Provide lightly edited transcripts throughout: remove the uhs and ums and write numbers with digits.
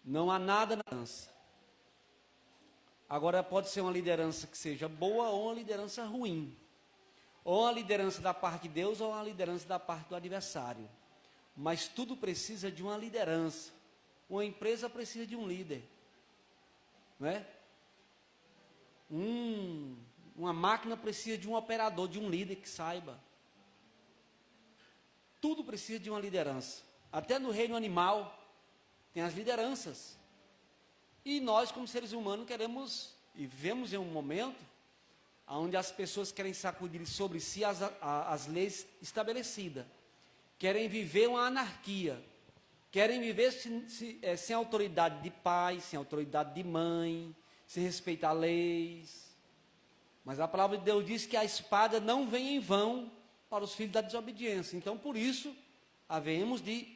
Não há nada na liderança. Agora, pode ser uma liderança que seja boa ou uma liderança ruim. Ou uma liderança da parte de Deus ou uma liderança da parte do adversário. Mas tudo precisa de uma liderança. Uma empresa precisa de um líder. Não é? Uma máquina precisa de um operador, de um líder que saiba. Tudo precisa de uma liderança. Até no reino animal tem as lideranças. E nós, como seres humanos, queremos e vivemos em um momento onde as pessoas querem sacudir sobre si as leis estabelecidas. Querem viver uma anarquia. Querem viver sem autoridade de pai, sem autoridade de mãe, sem respeitar leis. Mas a palavra de Deus diz que a espada não vem em vão para os filhos da desobediência. Então, por isso, havemos de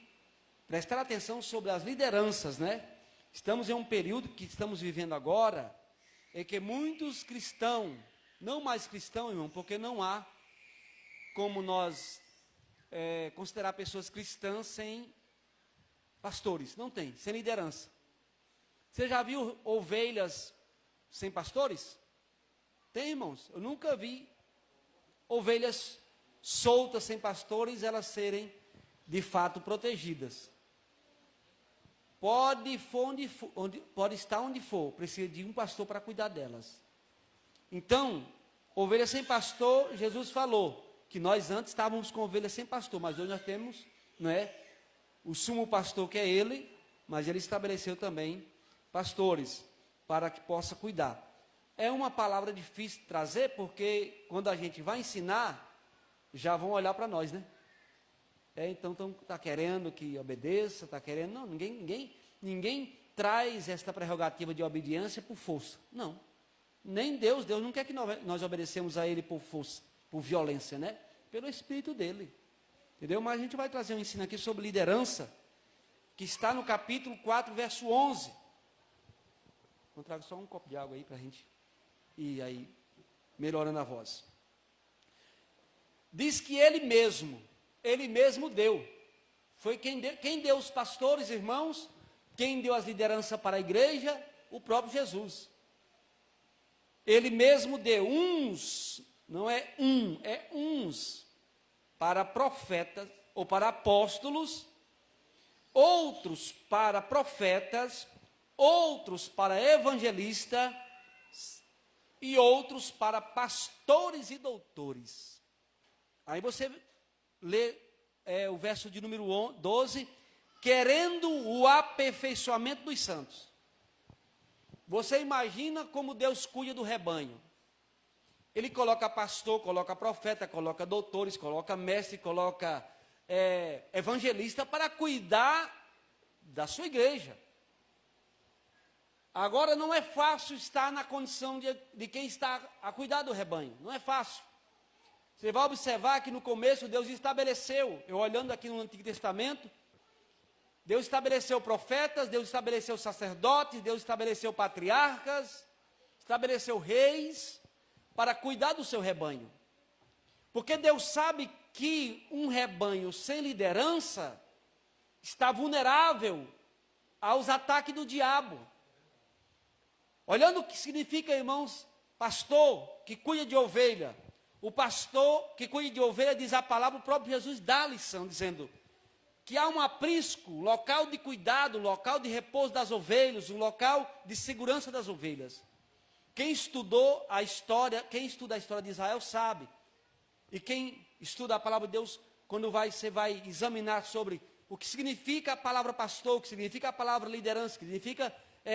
prestar atenção sobre as lideranças, né? Estamos em um período que estamos vivendo agora, em que muitos cristãos, não mais cristãos, irmão, porque não há como nós considerar pessoas cristãs sem pastores. Não tem, sem liderança. Você já viu ovelhas sem pastores? Tem, irmãos? Eu nunca vi ovelhas soltas sem pastores, elas serem de fato protegidas. Pode estar onde for, precisa de um pastor para cuidar delas. Então, ovelha sem pastor, Jesus falou que nós antes estávamos com ovelhas sem pastor, mas hoje nós temos, não é, o sumo pastor que é ele, mas ele estabeleceu também pastores para que possa cuidar. É uma palavra difícil de trazer, porque quando a gente vai ensinar, já vão olhar para nós, né? Então está querendo que obedeça, está querendo... Não, ninguém traz esta prerrogativa de obediência por força. Não. Nem Deus não quer que nós obedecemos a Ele por força, por violência, né? Pelo Espírito dEle. Entendeu? Mas a gente vai trazer um ensino aqui sobre liderança, que está no capítulo 4, verso 11. Vou trazer só um copo de água aí para a gente ir aí melhorando a voz. Diz que Ele mesmo deu. Foi quem deu os pastores, irmãos, quem deu as lideranças para a igreja? O próprio Jesus. Ele mesmo deu uns, não é uns, para profetas ou para apóstolos, outros para profetas, outros para evangelistas e outros para pastores e doutores. Aí você lê o verso de número 12, querendo o aperfeiçoamento dos santos. Você imagina como Deus cuida do rebanho. Ele coloca pastor, coloca profeta, coloca doutores, coloca mestre, coloca evangelista para cuidar da sua igreja. Agora, não é fácil estar na condição de quem está a cuidar do rebanho. Não é fácil. Você vai observar que no começo Deus estabeleceu, eu olhando aqui no Antigo Testamento, Deus estabeleceu profetas, Deus estabeleceu sacerdotes, Deus estabeleceu patriarcas, estabeleceu reis, para cuidar do seu rebanho. Porque Deus sabe que um rebanho sem liderança está vulnerável aos ataques do diabo. Olhando o que significa, irmãos, pastor que cuida de ovelha. O pastor que cuida de ovelha, diz a palavra, o próprio Jesus dá a lição, dizendo que há um aprisco, local de cuidado, local de repouso das ovelhas, um local de segurança das ovelhas. Quem estudou a história, quem estuda a história de Israel sabe. E quem estuda a palavra de Deus, quando você vai examinar sobre o que significa a palavra pastor, o que significa a palavra liderança, o que significa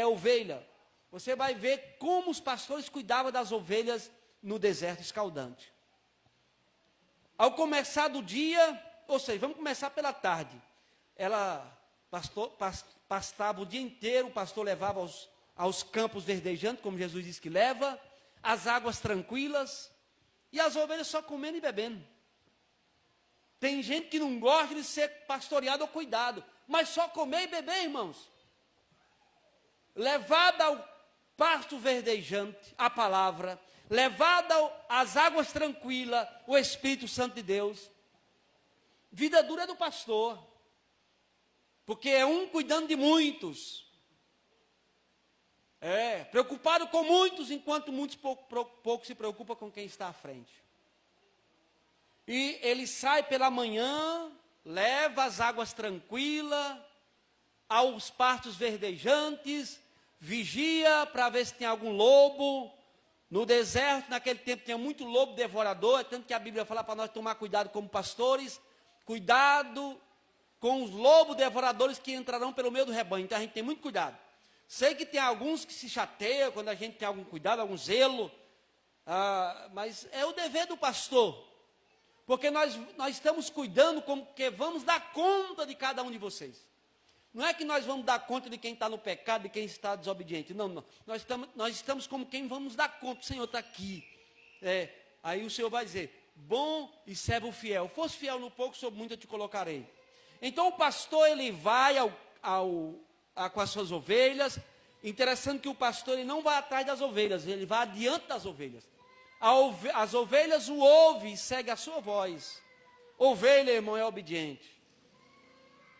ovelha, você vai ver como os pastores cuidavam das ovelhas no deserto escaldante. Ao começar do dia, ou seja, vamos começar pela tarde. Ela pastava o dia inteiro, o pastor levava aos campos verdejantes, como Jesus disse que leva, as águas tranquilas, e as ovelhas só comendo e bebendo. Tem gente que não gosta de ser pastoreado ou cuidado, mas só comer e beber, irmãos. Levada ao pasto verdejante, a palavra, levada às águas tranquilas, o Espírito Santo de Deus. Vida dura é do pastor, porque é um cuidando de muitos. Preocupado com muitos, enquanto muitos pouco se preocupam com quem está à frente. E ele sai pela manhã, leva as águas tranquilas, aos pastos verdejantes, vigia para ver se tem algum lobo. No deserto, naquele tempo, tinha muito lobo devorador, tanto que a Bíblia fala para nós tomar cuidado como pastores, cuidado com os lobos devoradores que entrarão pelo meio do rebanho. Então a gente tem muito cuidado. Sei que tem alguns que se chateiam quando a gente tem algum cuidado, algum zelo, mas é o dever do pastor, porque nós estamos cuidando como que vamos dar conta de cada um de vocês. Não é que nós vamos dar conta de quem está no pecado, de quem está desobediente. Não. Nós estamos como quem vamos dar conta. O Senhor está aqui. Aí o Senhor vai dizer, bom e servo fiel. Fosse fiel no pouco, sobre muito eu te colocarei. Então o pastor, ele vai com as suas ovelhas. Interessante que o pastor, ele não vai atrás das ovelhas, ele vai adiante das ovelhas. As ovelhas o ouvem e seguem a sua voz. Ovelha, irmão, é obediente.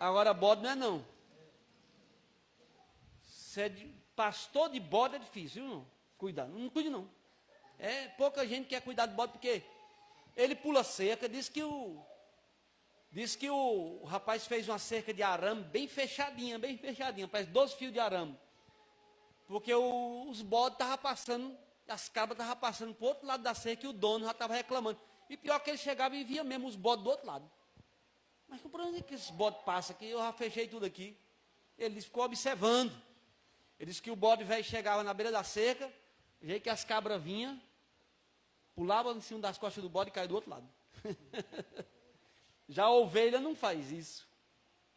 Agora bode não é não. Pastor de bode é difícil, viu, irmão? Cuidado, não cuide não. Pouca gente quer cuidar de bode, porque ele pula cerca. Diz que o rapaz fez uma cerca de arame bem fechadinha, parece 12 fios de arame. Porque os bodes estavam passando, as cabras estavam passando para o outro lado da cerca e o dono já estava reclamando. E pior que ele chegava e via mesmo os bodes do outro lado. Mas por onde é que esses bodes passam aqui? Eu já fechei tudo aqui. Ele ficou observando. Ele disse que o bode velho chegava na beira da cerca, do jeito que as cabras vinham, pulava em cima das costas do bode e caía do outro lado. Já a ovelha não faz isso.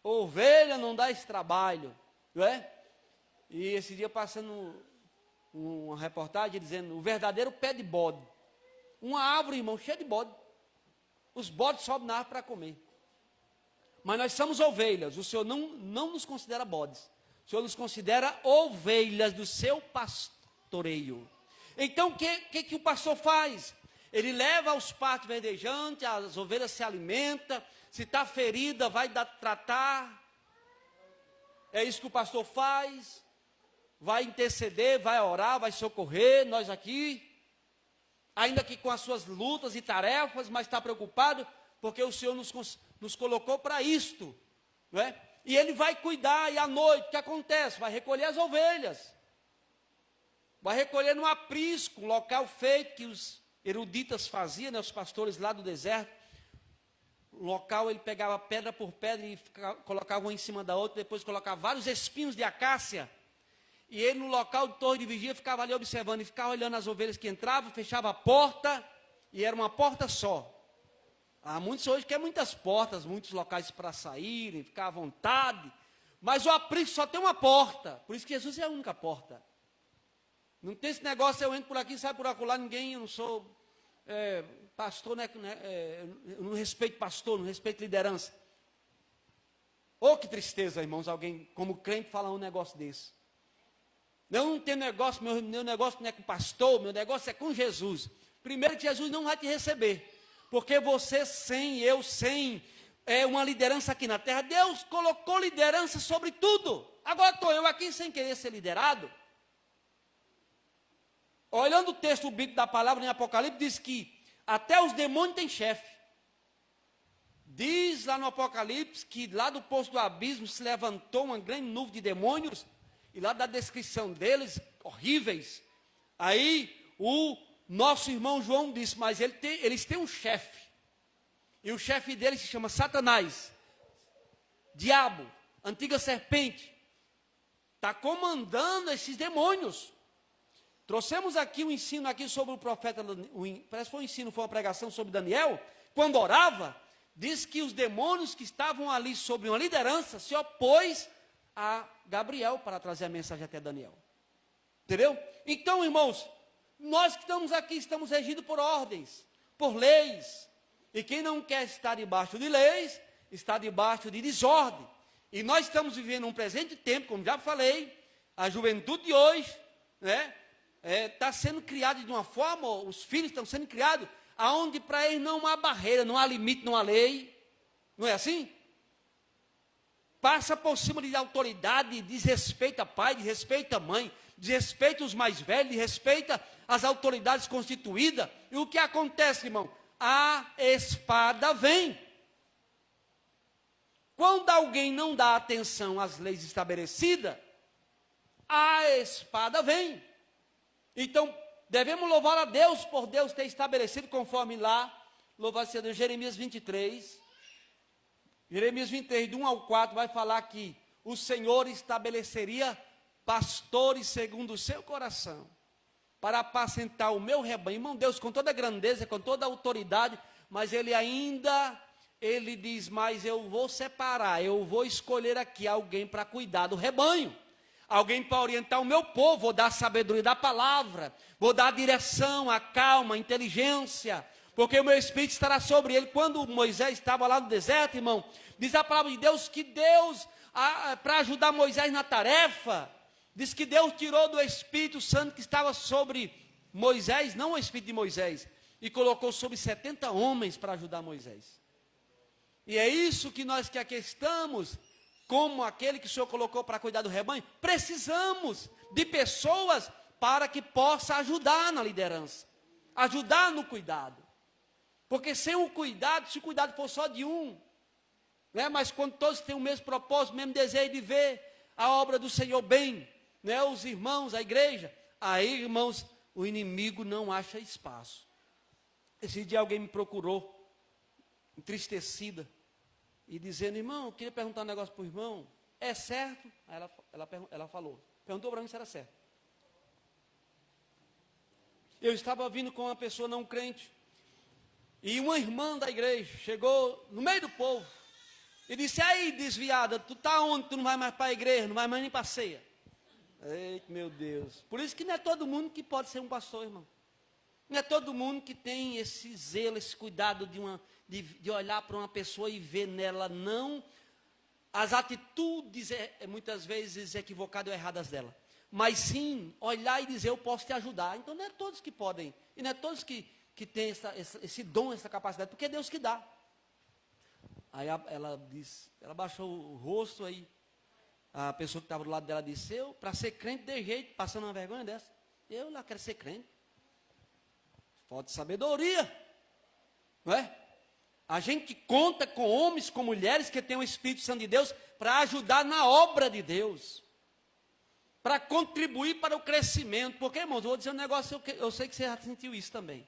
A ovelha não dá esse trabalho, não é? E esse dia passando uma reportagem dizendo, o verdadeiro pé de bode. Uma árvore, irmão, cheia de bode. Os bodes sobem na árvore para comer. Mas nós somos ovelhas, o Senhor não nos considera bodes. O Senhor nos considera ovelhas do seu pastoreio. Então, o que o pastor faz? Ele leva aos pastos verdejantes, as ovelhas se alimentam, se está ferida, vai tratar. É isso que o pastor faz. Vai interceder, vai orar, vai socorrer, nós aqui. Ainda que com as suas lutas e tarefas, mas está preocupado, porque o Senhor nos colocou para isto, não é? E ele vai cuidar, e à noite, o que acontece? Vai recolher as ovelhas. Vai recolher no aprisco, um local feito que os eruditas faziam, né, os pastores lá do deserto. O local, ele pegava pedra por pedra e colocava uma em cima da outra, depois colocava vários espinhos de acácia. E ele, no local de torre de vigia, ficava ali observando, e ficava olhando as ovelhas que entravam, fechava a porta, e era uma porta só. Há muitos hoje que é muitas portas, muitos locais para saírem, ficar à vontade. Mas o aprisco só tem uma porta. Por isso que Jesus é a única porta. Não tem esse negócio, eu entro por aqui, saio por acolá, ninguém, eu não sou pastor, eu não respeito pastor, não respeito liderança. Oh, que tristeza, irmãos, alguém como crente falar um negócio desse. Eu não tenho negócio, meu negócio não é com pastor, meu negócio é com Jesus. Primeiro que Jesus não vai te receber. Porque você eu sem uma liderança aqui na terra. Deus colocou liderança sobre tudo. Agora estou eu aqui sem querer ser liderado. Olhando o texto bíblico da palavra em Apocalipse, diz que até os demônios têm chefe. Diz lá no Apocalipse que lá do poço do abismo se levantou uma grande nuvem de demônios. E lá da descrição deles, horríveis. Aí o nosso irmão João disse, mas eles têm um chefe. E o chefe deles se chama Satanás. Diabo, antiga serpente. Está comandando esses demônios. Trouxemos aqui um ensino aqui sobre o profeta, parece que foi um ensino, foi uma pregação sobre Daniel. Quando orava, diz que os demônios que estavam ali sob uma liderança se opôs a Gabriel para trazer a mensagem até Daniel. Entendeu? Então, irmãos, nós que estamos aqui, estamos regidos por ordens, por leis. E quem não quer estar debaixo de leis, está debaixo de desordem. E nós estamos vivendo um presente tempo, como já falei, a juventude de hoje, né? Está sendo criada de uma forma, os filhos estão sendo criados, aonde para eles não há barreira, não há limite, não há lei. Não é assim? passa por cima de autoridade, desrespeita pai, desrespeita mãe, desrespeita os mais velhos, desrespeita as autoridades constituídas. E o que acontece, irmão? A espada vem. Quando alguém não dá atenção às leis estabelecidas, a espada vem. Então, devemos louvar a Deus por Deus ter estabelecido conforme lá, louvado seja Deus, Jeremias 23. Jeremias 23, do 1 ao 4, vai falar que o Senhor estabeleceria pastores segundo o seu coração, para apacentar o meu rebanho. Irmão, Deus, com toda a grandeza, com toda a autoridade, mas Ele diz, mas eu vou separar, eu vou escolher aqui alguém para cuidar do rebanho, alguém para orientar o meu povo, vou dar a sabedoria da palavra, vou dar a direção, a calma, a inteligência, porque o meu Espírito estará sobre ele. Quando Moisés estava lá no deserto, irmão, diz a palavra de Deus que Deus, para ajudar Moisés na tarefa, diz que Deus tirou do Espírito Santo que estava sobre Moisés, não o Espírito de Moisés, e colocou sobre 70 homens para ajudar Moisés. E é isso que nós que aqui estamos, como aquele que o Senhor colocou para cuidar do rebanho, precisamos de pessoas para que possa ajudar na liderança, ajudar no cuidado. Porque sem o cuidado, se o cuidado for só de um, né, mas quando todos têm o mesmo propósito, o mesmo desejo de ver a obra do Senhor bem, né, os irmãos, a igreja, aí, irmãos, o inimigo não acha espaço. Esse dia alguém me procurou, entristecida, e dizendo, irmão, eu queria perguntar um negócio para o irmão, é certo? Aí ela falou, perguntou para mim se era certo. Eu estava vindo com uma pessoa não crente, e uma irmã da igreja chegou no meio do povo, e disse, aí desviada, tu está onde? Tu não vai mais para a igreja, não vai mais nem para a ceia. Eita, meu Deus, por isso que não é todo mundo que pode ser um pastor, irmão. Não é todo mundo que tem esse zelo, esse cuidado de olhar para uma pessoa e ver nela não as atitudes muitas vezes equivocadas ou erradas dela, mas sim olhar e dizer, eu posso te ajudar. Então não é todos que podem, e não é todos que têm esse dom, essa capacidade, porque é Deus que dá. Aí ela baixou o rosto, aí a pessoa que estava do lado dela disse, eu, para ser crente de jeito, passando uma vergonha dessa, eu lá quero ser crente. Falta de sabedoria, não é? A gente conta com homens, com mulheres que têm o Espírito Santo de Deus para ajudar na obra de Deus, para contribuir para o crescimento. Porque, irmãos, eu vou dizer um negócio, eu sei que você já sentiu isso também.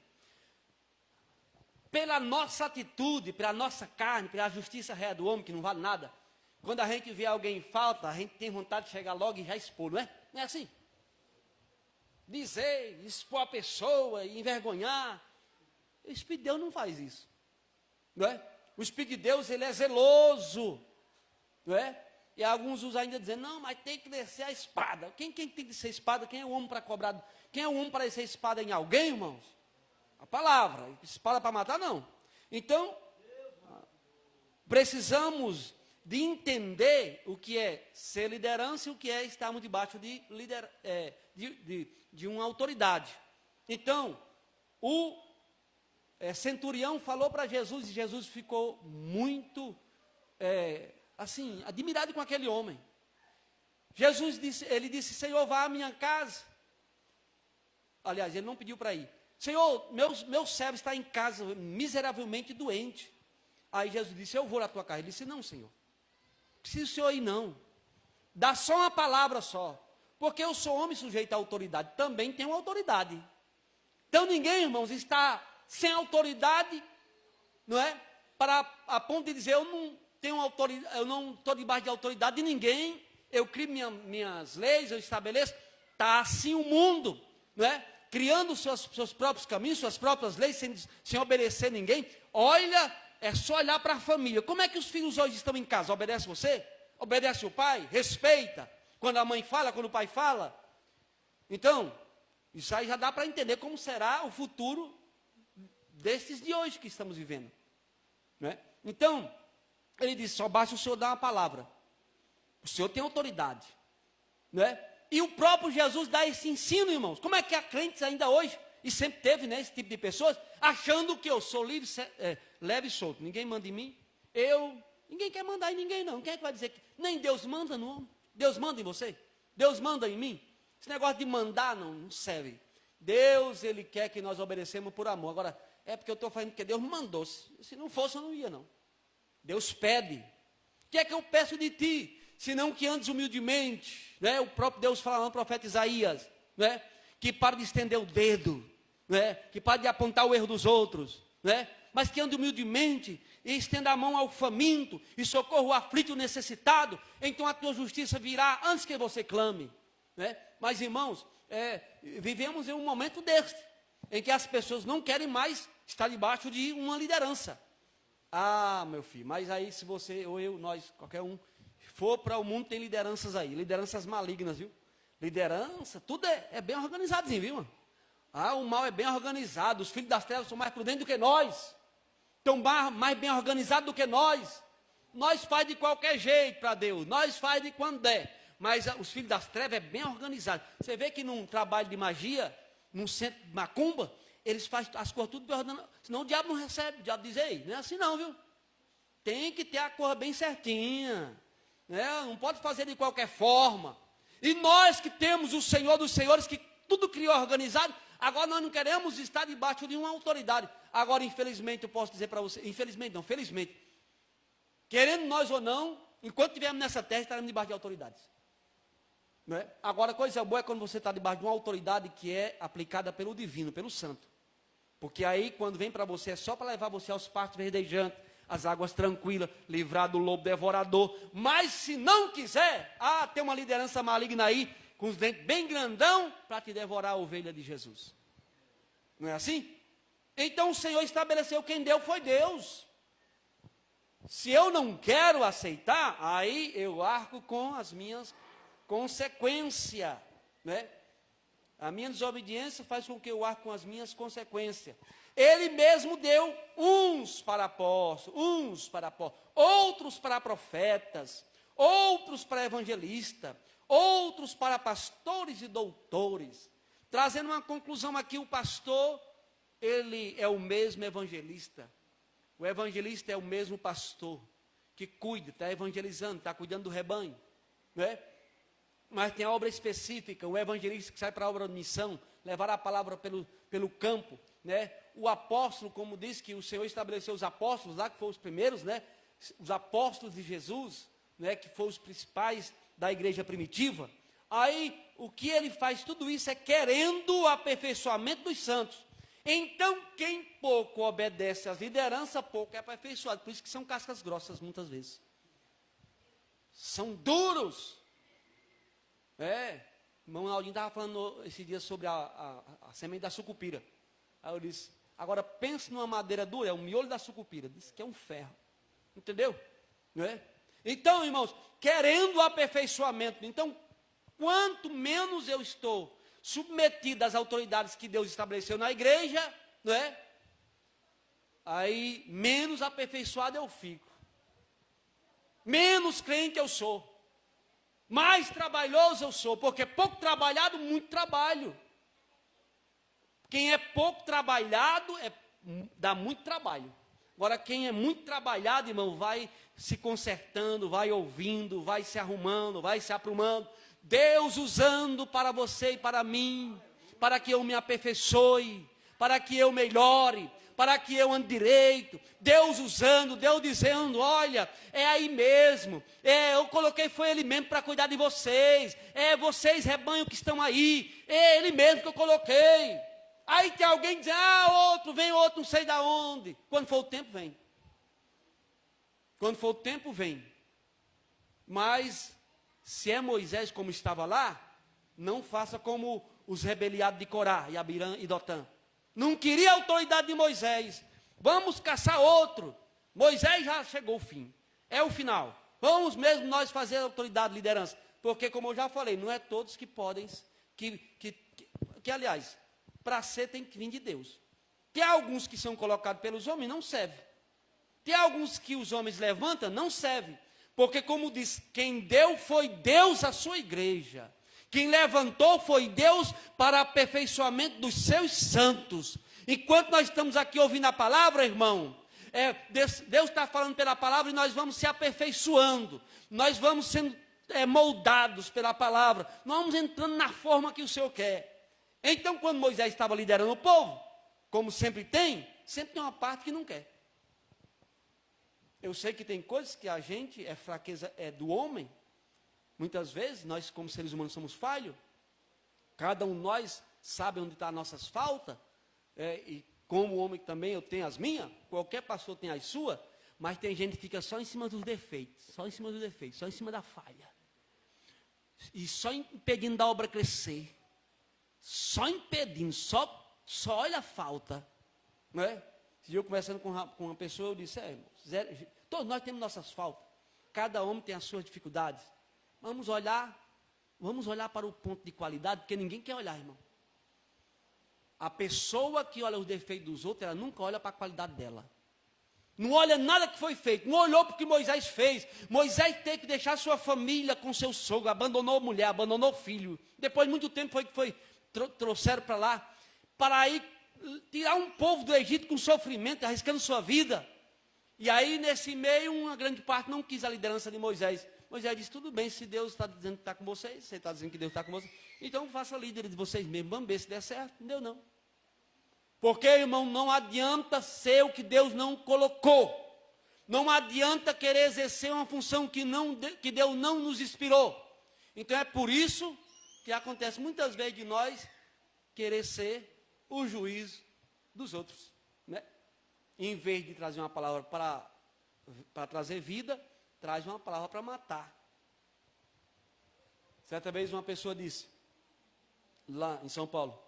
Pela nossa atitude, pela nossa carne, pela justiça real do homem, que não vale nada, quando a gente vê alguém em falta, a gente tem vontade de chegar logo e já expor, não é? Não é assim? Dizer, expor a pessoa, envergonhar. O Espírito de Deus não faz isso, não é? O Espírito de Deus, ele é zeloso, não é? E alguns usam ainda dizendo, não, mas tem que descer a espada. Quem tem que descer a espada? Quem é o homem para cobrar? Quem é o homem para descer a espada em alguém, irmãos? A palavra. Espada para matar, não. Então, precisamos de entender o que é ser liderança e o que é estarmos debaixo de uma autoridade. Então, o centurião falou para Jesus, e Jesus ficou muito, assim, admirado com aquele homem. Jesus disse, ele disse, Senhor, vá à minha casa. Aliás, ele não pediu para ir. Senhor, meu servo está em casa, miseravelmente doente. Aí Jesus disse, eu vou na tua casa. Ele disse, não, Senhor, precisa o Senhor ir não. Dá só uma palavra só. Porque eu sou homem sujeito à autoridade, também tenho autoridade. Então ninguém, irmãos, está sem autoridade, não é? A ponto de dizer, eu não tenho autoridade, eu não estou debaixo de autoridade de ninguém, eu crio minhas leis, eu estabeleço. Está assim o mundo, não é? Criando seus próprios caminhos, suas próprias leis, sem obedecer ninguém. Olha, é só olhar para a família. Como é que os filhos hoje estão em casa? Obedece você? Obedece o pai? Respeita? Quando a mãe fala, quando o pai fala? Então, isso aí já dá para entender como será o futuro desses de hoje que estamos vivendo, não é? Então, ele disse, só basta o Senhor dar uma palavra. O Senhor tem autoridade, não é? E o próprio Jesus dá esse ensino, irmãos. Como é que há crentes ainda hoje, e sempre teve, né, esse tipo de pessoas, achando que eu sou livre, leve e solto, ninguém manda em mim, eu Ninguém quer mandar em ninguém, não. Quem é que vai dizer que nem Deus manda no homem? Deus manda em você? Deus manda em mim? Esse negócio de mandar não serve. Deus, Ele quer que nós obedecemos por amor. Agora, é porque eu estou fazendo porque Deus me mandou. Se não fosse, eu não ia, não. Deus pede. O que é que eu peço de ti? Senão que andes humildemente, né? O próprio Deus fala no profeta Isaías, né? Que pare de estender o dedo, né? Que pare de apontar o erro dos outros, né? Mas que ande humildemente e estenda a mão ao faminto e socorra o aflito e o necessitado, então a tua justiça virá antes que você clame, né? Mas, irmãos, vivemos em um momento deste, em que as pessoas não querem mais estar debaixo de uma liderança. Ah, meu filho, mas aí se você, ou eu, nós, qualquer um, for para o mundo, tem lideranças aí, lideranças malignas, viu? Liderança, tudo é bem organizadinho, viu, mano? Ah, o mal é bem organizado, os filhos das trevas são mais prudentes do que nós, estão mais bem organizados do que nós. Nós faz de qualquer jeito para Deus, nós faz de quando der, mas os filhos das trevas é bem organizado. Você vê que num trabalho de magia, num centro de macumba, eles fazem as coisas tudo bem ordenadas, senão o diabo não recebe. O diabo diz: ei, não é assim não, viu? Tem que ter a coisa bem certinha, né? Não pode fazer de qualquer forma. E nós que temos o Senhor dos Senhores, que tudo criou organizado, agora nós não queremos estar debaixo de uma autoridade. Agora, infelizmente, eu posso dizer para você, infelizmente não, felizmente, querendo nós ou não, enquanto estivermos nessa terra, estaremos debaixo de autoridades. Não é? Agora, coisa boa é quando você está debaixo de uma autoridade que é aplicada pelo divino, pelo santo. Porque aí, quando vem para você, é só para levar você aos pastos verdejantes, às águas tranquilas, livrar do lobo devorador. Mas se não quiser, tem uma liderança maligna aí, com os dentes bem grandão, para te devorar a ovelha de Jesus. Não é assim? Então o Senhor estabeleceu, quem deu foi Deus. Se eu não quero aceitar, aí eu arco com as minhas consequências, né? A minha desobediência faz com que eu arque com as minhas consequências. Ele mesmo deu uns para apóstolos, outros para profetas, outros para evangelistas, outros para pastores e doutores. Trazendo uma conclusão aqui, o pastor, ele é o mesmo evangelista. O evangelista é o mesmo pastor, que cuida, está evangelizando, está cuidando do rebanho, não é? Mas tem a obra específica, o evangelista que sai para a obra de missão, levar a palavra pelo campo, né? O apóstolo, como diz que o Senhor estabeleceu os apóstolos lá, que foram os primeiros, né? Os apóstolos de Jesus, né? Que foram os principais da igreja primitiva. Aí, o que ele faz, tudo isso é querendo o aperfeiçoamento dos santos. Então, quem pouco obedece às lideranças, pouco é aperfeiçoado. Por isso que são cascas grossas, muitas vezes. São duros. Irmão Naldinho estava falando esse dia sobre a semente da sucupira. Aí eu disse: agora pense numa madeira dura, é o miolo da sucupira. Disse que é um ferro. Entendeu? Não é? Então, irmãos, querendo o aperfeiçoamento, então, quanto menos eu estou submetido às autoridades que Deus estabeleceu na igreja, não é? Aí, menos aperfeiçoado eu fico. Menos crente eu sou. Mais trabalhoso eu sou, porque pouco trabalhado, muito trabalho. Quem é pouco trabalhado, dá muito trabalho. Agora, quem é muito trabalhado, irmão, vai se consertando, vai ouvindo, vai se arrumando, vai se aprumando. Deus usando para você e para mim, para que eu me aperfeiçoe, para que eu melhore, para que eu ande direito. Deus usando, Deus dizendo: olha, é aí mesmo, eu coloquei, foi Ele mesmo para cuidar de vocês, vocês rebanho que estão aí, é Ele mesmo que eu coloquei. Aí tem alguém que diz: outro, vem outro, não sei de onde. Quando for o tempo, vem. Quando for o tempo, vem. Mas, se é Moisés como estava lá, não faça como os rebeliados de Corá, e Abirã e Dotã. Não queria a autoridade de Moisés. Vamos caçar outro. Moisés já chegou ao fim. É o final. Vamos mesmo nós fazer a autoridade, liderança. Porque, como eu já falei, não é todos que podem, aliás, para ser tem que vir de Deus. Tem alguns que são colocados pelos homens, não serve. Tem alguns que os homens levantam, não serve. Porque, como diz, quem deu foi Deus à sua igreja. Quem levantou foi Deus para aperfeiçoamento dos seus santos. Enquanto nós estamos aqui ouvindo a palavra, irmão, Deus está falando pela palavra e nós vamos se aperfeiçoando, nós vamos sendo moldados pela palavra, nós vamos entrando na forma que o Senhor quer. Então, quando Moisés estava liderando o povo, como sempre tem uma parte que não quer. Eu sei que tem coisas que a gente, fraqueza do homem, muitas vezes, nós como seres humanos somos falhos, cada um de nós sabe onde estão as nossas faltas, e como homem também eu tenho as minhas, qualquer pastor tem as suas, mas tem gente que fica só em cima dos defeitos, só em cima da falha, e só impedindo da obra crescer, só impedindo, só olha a falta, não é? Esse dia eu conversando com uma pessoa, eu disse, todos nós temos nossas faltas, cada homem tem as suas dificuldades, vamos olhar para o ponto de qualidade, porque ninguém quer olhar, irmão. A pessoa que olha os defeitos dos outros, ela nunca olha para a qualidade dela. Não olha nada que foi feito, não olhou porque Moisés fez. Moisés teve que deixar sua família com seu sogro, abandonou a mulher, abandonou o filho. Depois de muito tempo trouxeram para lá, para ir tirar um povo do Egito com sofrimento, arriscando sua vida. E aí, nesse meio, uma grande parte não quis a liderança de Moisés. Moisés disse, tudo bem, se Deus está dizendo que está com vocês, você está dizendo que Deus está com vocês, então faça líder de vocês mesmos, vamos ver se der certo. Não deu não. Porque, irmão, não adianta ser o que Deus não colocou. Não adianta querer exercer uma função que Deus não nos inspirou. Então é por isso que acontece muitas vezes de nós querer ser o juiz dos outros, né? Em vez de trazer uma palavra para trazer vida, traz uma palavra para matar. Certa vez uma pessoa disse, lá em São Paulo,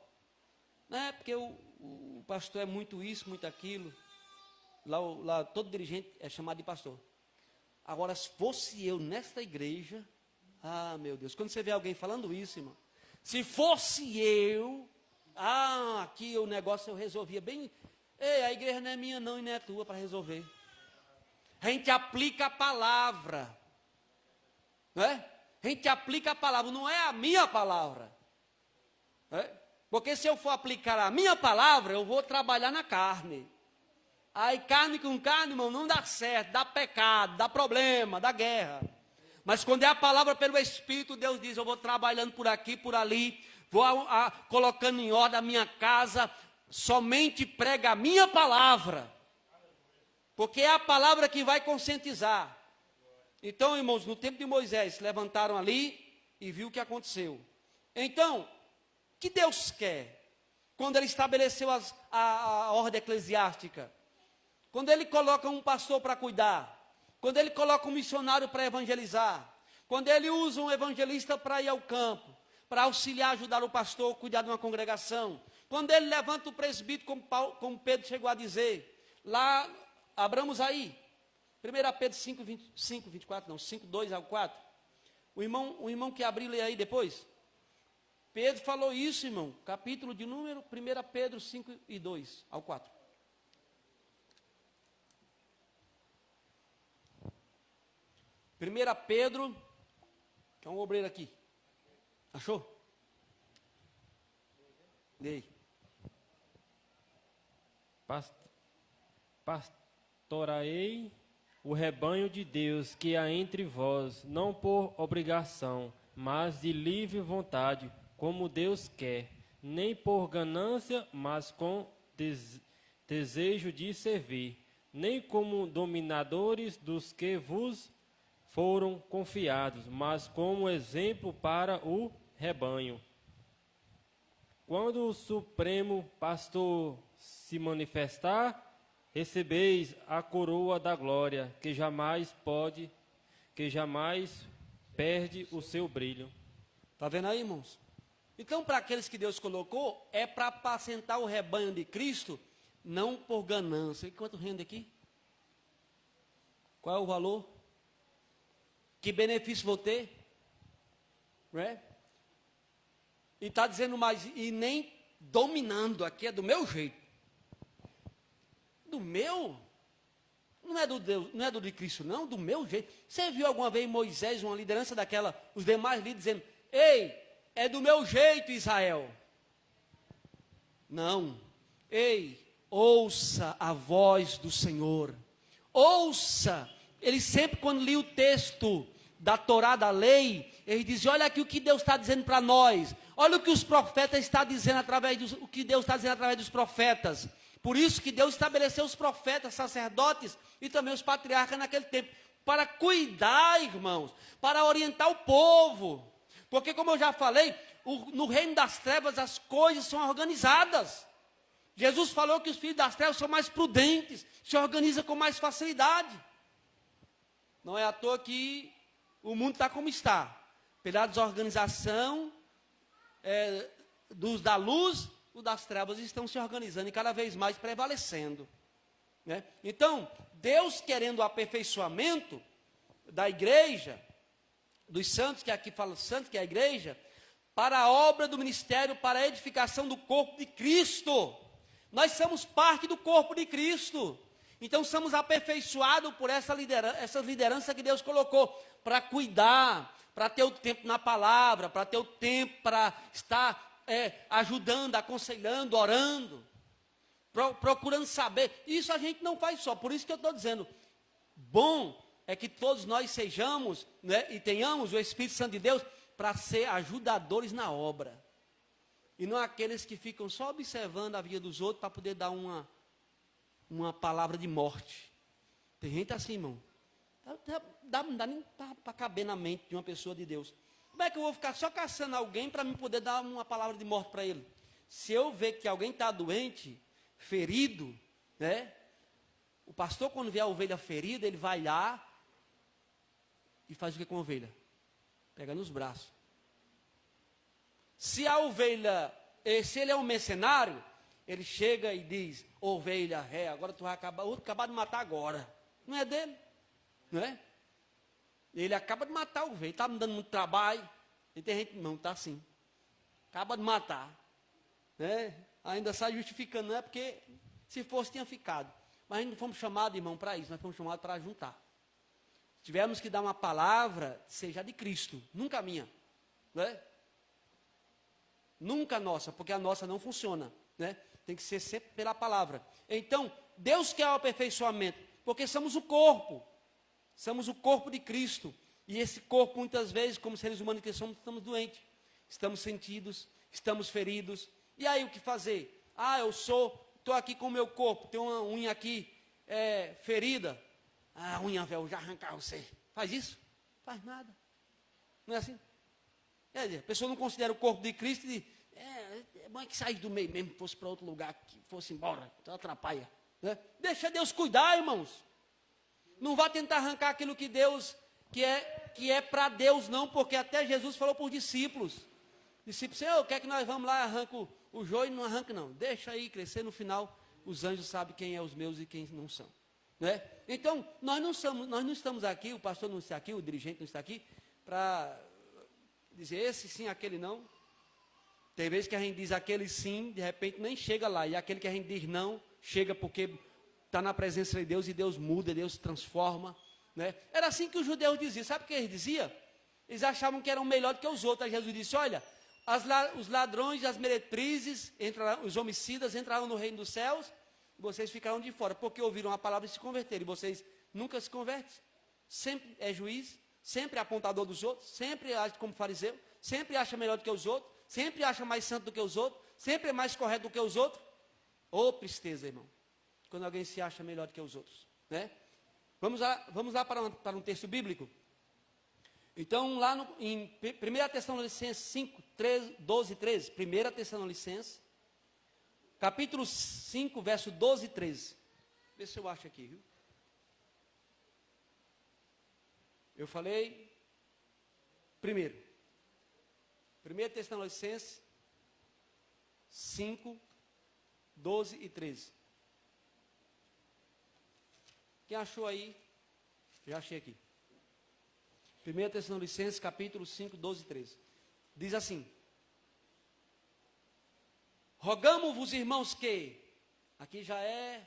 porque o pastor é muito isso, muito aquilo, lá todo dirigente é chamado de pastor. Agora, se fosse eu nesta igreja, meu Deus, quando você vê alguém falando isso, irmão, se fosse eu, aqui o negócio eu resolvia bem, a igreja não é minha não e não é tua para resolver. A gente aplica a palavra, não é? A gente aplica a palavra, não é a minha palavra, não é? Porque se eu for aplicar a minha palavra, eu vou trabalhar na carne. Aí carne com carne, irmão, não dá certo, dá pecado, dá problema, dá guerra. Mas quando é a palavra pelo Espírito, Deus diz, eu vou trabalhando por aqui, por ali, vou colocando em ordem a minha casa, somente prega a minha palavra. Porque é a palavra que vai conscientizar. Então, irmãos, no tempo de Moisés, se levantaram ali e viu o que aconteceu. Então, o que Deus quer? Quando Ele estabeleceu a ordem eclesiástica, quando Ele coloca um pastor para cuidar, quando Ele coloca um missionário para evangelizar, quando Ele usa um evangelista para ir ao campo, para auxiliar, ajudar o pastor, cuidar de uma congregação, quando Ele levanta o presbítero, como Pedro chegou a dizer, lá, abramos aí, 1 Pedro 5, 24, não, 5, 2 ao 4, o irmão que abriu, lê aí depois, Pedro falou isso, irmão, capítulo de número, 1 Pedro 5 e 2 ao 4. Primeira Pedro, que é um obreiro aqui, achou? Lê aí. Pastoreai o rebanho de Deus que há entre vós, não por obrigação, mas de livre vontade, como Deus quer, nem por ganância, mas com desejo de servir, nem como dominadores dos que vos foram confiados, mas como exemplo para o rebanho. Quando o Supremo Pastor se manifestar, recebeis a coroa da glória, que jamais perde o seu brilho. Está vendo aí, irmãos? Então, para aqueles que Deus colocou, é para apacentar o rebanho de Cristo, não por ganância. E quanto rende aqui? Qual é o valor? Que benefício vou ter? Não é? E está dizendo mais, e nem dominando, aqui é do meu jeito. Do meu? Não é do Deus, não é do de Cristo, não, do meu jeito. Você viu alguma vez Moisés, uma liderança daquela, os demais líderes dizendo, ei, é do meu jeito, Israel. Não. Ei, ouça a voz do Senhor. Ouça. Ele sempre, quando lia o texto da Torá, da lei, ele dizia, olha aqui o que Deus está dizendo para nós. Olha o que os profetas estão dizendo o que Deus está dizendo através dos profetas. Por isso que Deus estabeleceu os profetas, sacerdotes e também os patriarcas naquele tempo, para cuidar, irmãos, para orientar o povo. Porque, como eu já falei, no reino das trevas as coisas são organizadas. Jesus falou que os filhos das trevas são mais prudentes, se organizam com mais facilidade. Não é à toa que o mundo está como está, pela desorganização dos da luz, os das trevas estão se organizando e cada vez mais prevalecendo, né? Então, Deus querendo o aperfeiçoamento da igreja, dos santos, que aqui fala santos, que é a igreja, para a obra do ministério, para a edificação do corpo de Cristo. Nós somos parte do corpo de Cristo. Então, somos aperfeiçoados por essa liderança que Deus colocou, para cuidar, para ter o tempo na palavra, para ter o tempo para estar ajudando, aconselhando, orando, procurando saber. Isso a gente não faz só, por isso que eu estou dizendo, bom é que todos nós sejamos, né, e tenhamos o Espírito Santo de Deus para ser ajudadores na obra. E não aqueles que ficam só observando a vida dos outros para poder dar uma palavra de morte. Tem gente assim, irmão. Não dá nem para caber na mente de uma pessoa de Deus. Como é que eu vou ficar só caçando alguém para me poder dar uma palavra de morte para ele? Se eu ver que alguém está doente, ferido, né? O pastor, quando vê a ovelha ferida, ele vai lá e faz o que com a ovelha? Pega nos braços. Se a ovelha, se ele é um mercenário, ele chega e diz, ovelha, agora tu vai acabar de matar agora. Não é dele, não é? Ele acaba de matar a ovelha, está me dando muito trabalho. E tem gente, não, está assim. Acaba de matar. Né? Ainda sai justificando, não é porque se fosse tinha ficado. Mas a gente não fomos chamados, irmão, para isso, nós fomos chamados para juntar. Se tivermos que dar uma palavra, seja de Cristo, nunca a minha. Né? Nunca a nossa, porque a nossa não funciona. Né? Tem que ser sempre pela palavra. Então, Deus quer o aperfeiçoamento, porque somos o corpo. Somos o corpo de Cristo. E esse corpo, muitas vezes, como seres humanos que somos, estamos doentes. Estamos sentidos, estamos feridos. E aí, o que fazer? Eu estou aqui com o meu corpo, tem uma unha aqui ferida. Unha, velho, já arrancar você. Faz isso? Faz nada. Não é assim? Quer dizer, a pessoa não considera o corpo de Cristo e diz, é bom que saísse do meio mesmo, fosse para outro lugar, que fosse embora, então atrapalha. Né? Deixa Deus cuidar, irmãos. Não vá tentar arrancar aquilo que Deus, que é para Deus, não, porque até Jesus falou para os discípulos. Discípulos, Senhor, quer que nós vamos lá e arranca o joio? Não arranca, não. Deixa aí crescer, no final, os anjos sabem quem é os meus e quem não são. Né? Então, nós não estamos aqui, o pastor não está aqui, o dirigente não está aqui, para dizer esse sim, aquele não. Tem vezes que a gente diz aquele sim, de repente nem chega lá, e aquele que a gente diz não, chega porque está na presença de Deus e Deus muda, Deus transforma. Né? Era assim que os judeus diziam. Sabe o que eles diziam? Eles achavam que eram melhor do que os outros. Aí Jesus disse, olha, os ladrões, as meretrizes, os homicidas entraram no reino dos céus, e vocês ficaram de fora, porque ouviram a palavra e se converteram. E vocês nunca se convertem. Sempre é juiz, sempre é apontador dos outros, sempre age como fariseu, sempre acha melhor do que os outros, sempre acha mais santo do que os outros, sempre é mais correto do que os outros. Tristeza, irmão, quando alguém se acha melhor do que os outros. Né? Vamos lá para um texto bíblico. Então, lá em 1 Tessalonicenses 5, 12 e 13. 1 Tessalonicenses, capítulo 5, verso 12 e 13. Vê se eu acho aqui, viu? Eu falei, primeiro. 1 Tessalonicenses 5, 12 e 13. Quem achou aí? Já achei aqui. 1 Tessalonicenses, capítulo 5, 12 e 13. Diz assim: rogamo-vos, irmãos, que... Aqui já é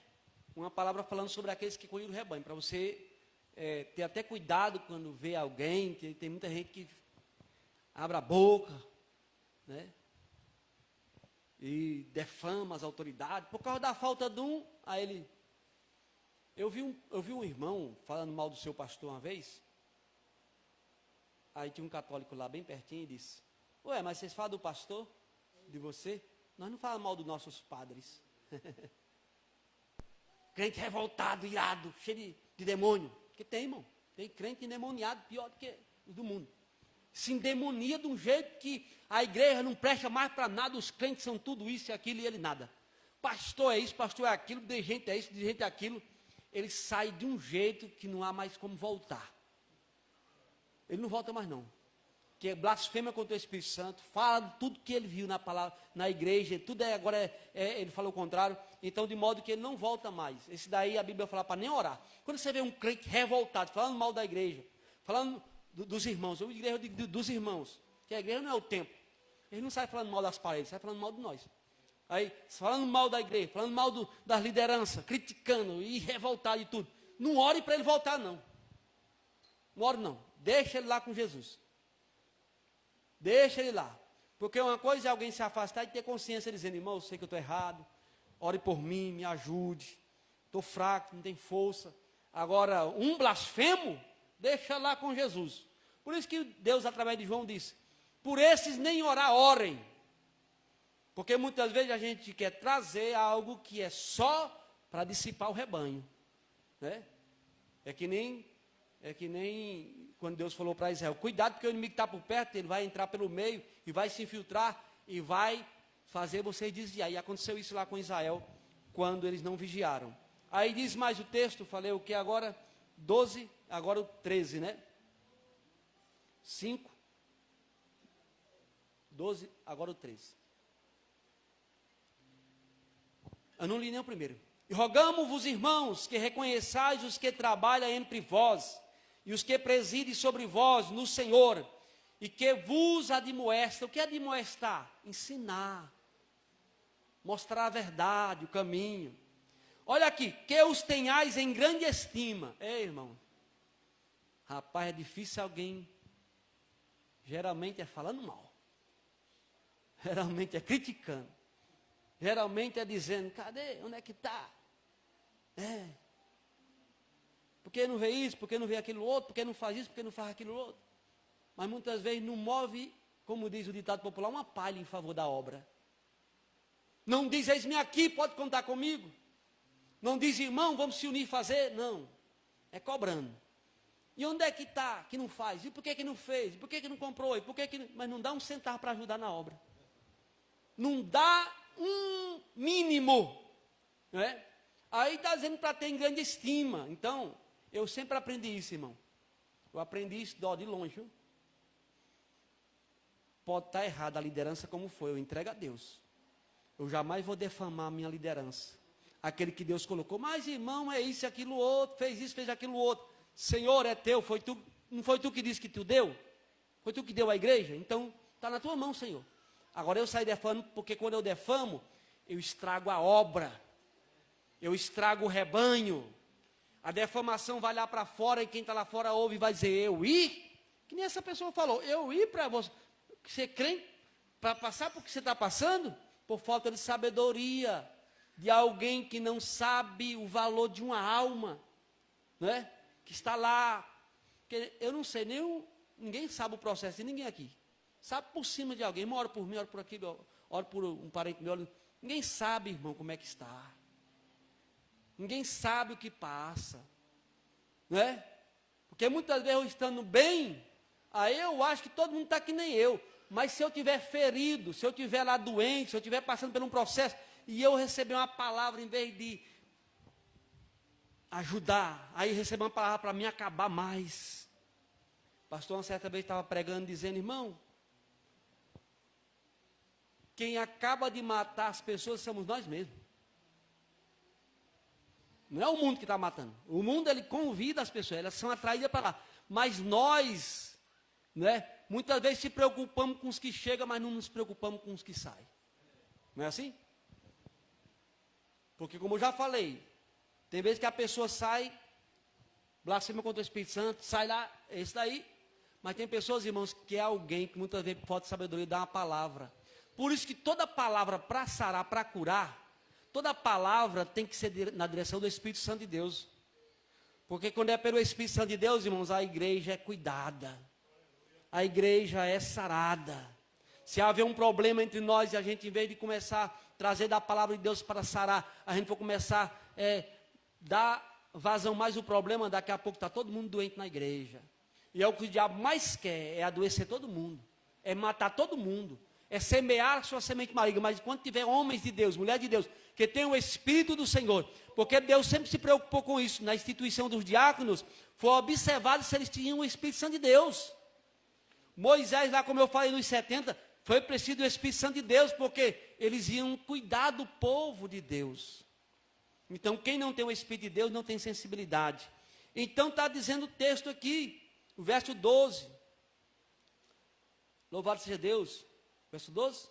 uma palavra falando sobre aqueles que cuidam do rebanho. Para você ter até cuidado quando vê alguém, que tem muita gente que abre a boca, né? E defama as autoridades, por causa da falta de um, aí ele... Eu vi um irmão falando mal do seu pastor uma vez, aí tinha um católico lá bem pertinho e disse, ué, mas vocês falam do pastor, de você? Nós não falamos mal dos nossos padres. Crente revoltado, irado, cheio de demônio. Porque tem, irmão, tem crente endemoniado pior do que os do mundo. Se endemonia de um jeito que a igreja não presta mais para nada, os crentes são tudo isso e aquilo e ele nada. Pastor é isso, pastor é aquilo, dirigente é isso, dirigente é aquilo. Ele sai de um jeito que não há mais como voltar. Ele não volta mais não. Que blasfema contra o Espírito Santo, fala tudo que ele viu na palavra, na igreja, tudo agora ele falou o contrário, então de modo que ele não volta mais. Esse daí a Bíblia fala para nem orar. Quando você vê um crente revoltado, falando mal da igreja, falando dos irmãos, eu digo dos irmãos, que a igreja não é o templo, ele não sai falando mal das paredes, sai falando mal de nós. Aí, falando mal da igreja, falando mal das lideranças, criticando e revoltado e tudo. Não ore para ele voltar, não. Não ore, não. Deixa ele lá com Jesus. Deixa ele lá. Porque uma coisa é alguém se afastar e ter consciência dizendo, irmão, eu sei que eu estou errado, ore por mim, me ajude, estou fraco, não tenho força. Agora, um blasfemo, deixa lá com Jesus. Por isso que Deus, através de João, disse, por esses nem orar, orem. Porque muitas vezes a gente quer trazer algo que é só para dissipar o rebanho. Né? É que nem quando Deus falou para Israel, cuidado porque o inimigo está por perto, ele vai entrar pelo meio e vai se infiltrar e vai fazer vocês desviar. E aconteceu isso lá com Israel, quando eles não vigiaram. Aí diz mais o texto, falei o que agora? 12, agora o 13, né? 5, 12, agora o 13. Eu não li nem o primeiro. E rogamo-vos, irmãos, que reconheçais os que trabalham entre vós, e os que presidem sobre vós no Senhor, e que vos admoestam. O que é admoestar? Ensinar, mostrar a verdade, o caminho. Olha aqui, que os tenhais em grande estima. Ei, irmão, rapaz, é difícil alguém, geralmente é falando mal, geralmente é criticando, geralmente é dizendo, cadê, onde é que está? Por que não vê isso, por que não vê aquilo outro, por que não faz isso, por que não faz aquilo outro? Mas muitas vezes não move, como diz o ditado popular, uma palha em favor da obra. Não diz, eis-me aqui, pode contar comigo. Não diz, irmão, vamos se unir e fazer. Não, é cobrando. E onde é que está, que não faz? E por que não fez? E por que não comprou? E por que não... Mas não dá um centavo para ajudar na obra. Não dá um mínimo. Não é? Aí está dizendo para ter em grande estima. Então, eu sempre aprendi isso, irmão. Eu aprendi isso de longe. Viu? Pode estar errado a liderança como foi, eu entrego a Deus. Eu jamais vou defamar a minha liderança. Aquele que Deus colocou, mas irmão, é isso, aquilo outro, fez isso, fez aquilo outro. Senhor, é teu, foi tu, não foi tu que disse que tu deu? Foi tu que deu à igreja? Então, está na tua mão, Senhor. Agora eu saio defamando, porque quando eu defamo, eu estrago a obra. Eu estrago o rebanho. A defamação vai lá para fora e quem está lá fora ouve e vai dizer, eu ir? Que nem essa pessoa falou, eu ir para você. Você crê para passar por que você está passando? Por falta de sabedoria. De alguém que não sabe o valor de uma alma. Não é? Que está lá. Que eu não sei, ninguém sabe o processo de ninguém aqui. Sabe por cima de alguém. Eu oro por mim, oro por aquilo, oro por um parente meu. Ninguém sabe, irmão, como é que está. Ninguém sabe o que passa, não é? Porque muitas vezes eu estando bem, aí eu acho que todo mundo está que nem eu. Mas se eu tiver ferido, se eu tiver lá doente, se eu estiver passando por um processo, e eu receber uma palavra em vez de ajudar, aí receber uma palavra para me acabar mais. O pastor uma certa vez estava pregando, dizendo, irmão, quem acaba de matar as pessoas somos nós mesmos. Não é o mundo que está matando. O mundo, ele convida as pessoas, elas são atraídas para lá. Mas nós, né, muitas vezes se preocupamos com os que chegam, mas não nos preocupamos com os que saem. Não é assim? Porque como eu já falei, tem vezes que a pessoa sai, blasfema contra o Espírito Santo, sai lá, esse daí. Mas tem pessoas, irmãos, que é alguém que muitas vezes, por falta de sabedoria, dá uma palavra. Por isso que toda palavra para sarar, para curar, toda palavra tem que ser na direção do Espírito Santo de Deus. Porque quando é pelo Espírito Santo de Deus, irmãos, a igreja é cuidada. A igreja é sarada. Se haver um problema entre nós e a gente, em vez de começar a trazer da palavra de Deus para sarar, a gente for começar a dar vazão mais o problema, daqui a pouco está todo mundo doente na igreja. E é o que o diabo mais quer, é adoecer todo mundo. É matar todo mundo. É semear a sua semente maligna. Mas quando tiver homens de Deus, mulher de Deus, que tem o Espírito do Senhor, porque Deus sempre se preocupou com isso, na instituição dos diáconos, foi observado se eles tinham o Espírito Santo de Deus. Moisés, lá como eu falei nos 70, foi preciso do Espírito Santo de Deus, porque eles iam cuidar do povo de Deus. Então, quem não tem o Espírito de Deus não tem sensibilidade. Então, está dizendo o texto aqui, o verso 12. Louvado seja Deus. Verso 12?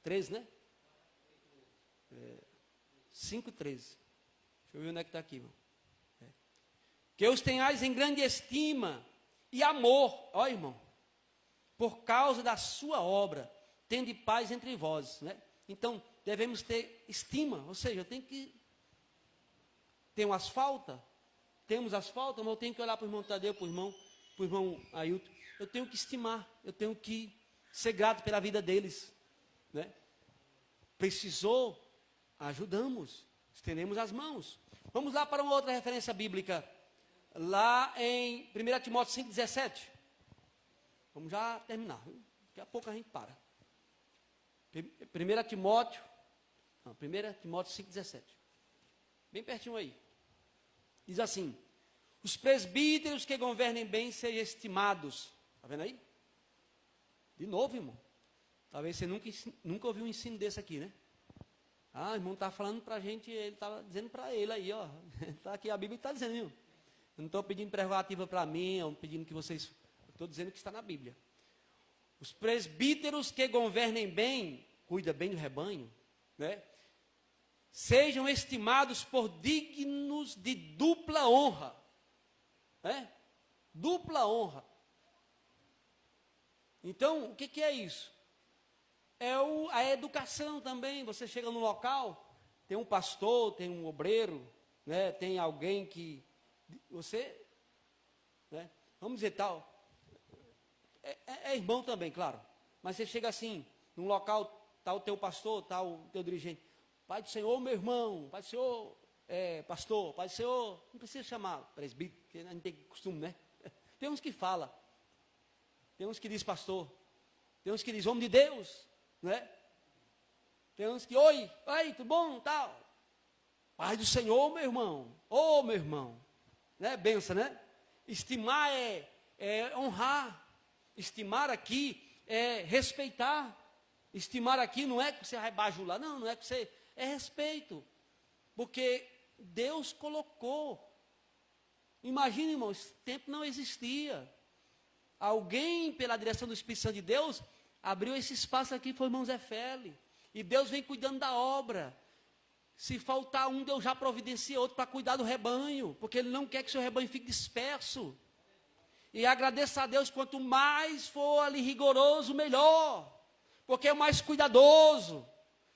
13, né? 5, 13. Deixa eu ver onde é que está aqui, irmão. Que os tenhais em grande estima e amor, ó irmão, por causa da sua obra, tende paz entre vós, né? Então, devemos ter estima, ou seja, eu tenho que ter umas faltas, temos as faltas, mas eu tenho que olhar para o irmão Tadeu, para o irmão Ailton, eu tenho que estimar, eu tenho que ser grato pela vida deles, né? Precisou, ajudamos, estendemos as mãos. Vamos lá para uma outra referência bíblica, lá em 1 Timóteo 5,17. Vamos já terminar, daqui a pouco a gente para. 1 Timóteo 5,17. Bem pertinho aí. Diz assim: os presbíteros que governem bem sejam estimados. Está vendo aí? De novo, irmão. Talvez você nunca ouviu um ensino desse aqui, né? Ah, o irmão está falando para a gente, ele está dizendo para ele aí, ó. Está aqui, a Bíblia está dizendo, viu? Eu não estou pedindo prerrogativa para mim, eu pedindo que vocês... Estou dizendo que está na Bíblia. Os presbíteros que governem bem, cuida bem do rebanho, né? Sejam estimados por dignos de dupla honra. Né? Dupla honra. Então, o que é isso? É a educação também. Você chega no local, tem um pastor, tem um obreiro, né? Tem alguém que... Você, né? Vamos dizer tal... É irmão também, claro. Mas você chega assim, num local, está o teu pastor, está o teu dirigente. Pai do Senhor, meu irmão. Pai do Senhor, pastor. Pai do Senhor, não precisa chamar presbítero, porque a gente tem costume, né? Tem uns que fala. Tem uns que diz pastor. Tem uns que diz homem de Deus, né? Tem uns que, oi, tudo bom, tal. Pai do Senhor, meu irmão. Ô, meu irmão. Né? Benção, né? Estimar é honrar. Estimar aqui é respeitar. Estimar aqui não é que você vai bajular, não é que você... É respeito. Porque Deus colocou. Imagina, irmão, esse tempo não existia. Alguém, pela direção do Espírito Santo de Deus, abriu esse espaço aqui, foi o irmão Zé Feli. E Deus vem cuidando da obra. Se faltar um, Deus já providencia outro para cuidar do rebanho. Porque Ele não quer que o seu rebanho fique disperso. E agradeça a Deus, quanto mais for ali rigoroso, melhor. Porque é mais cuidadoso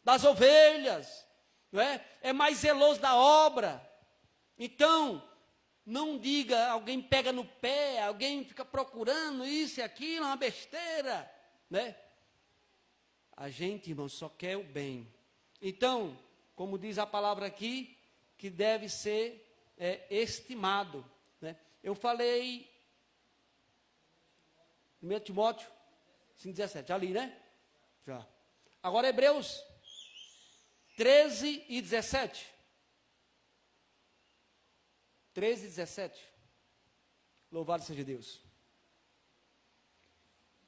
das ovelhas, não é? É mais zeloso da obra. Então, não diga, alguém pega no pé, alguém fica procurando isso e aquilo, é uma besteira, né? A gente, irmão, só quer o bem. Então, como diz a palavra aqui, que deve ser estimado, né? Eu falei... 1 Timóteo 5,17, já li, né? Já. Agora Hebreus 13 e 17. 13 e 17. Louvado seja Deus.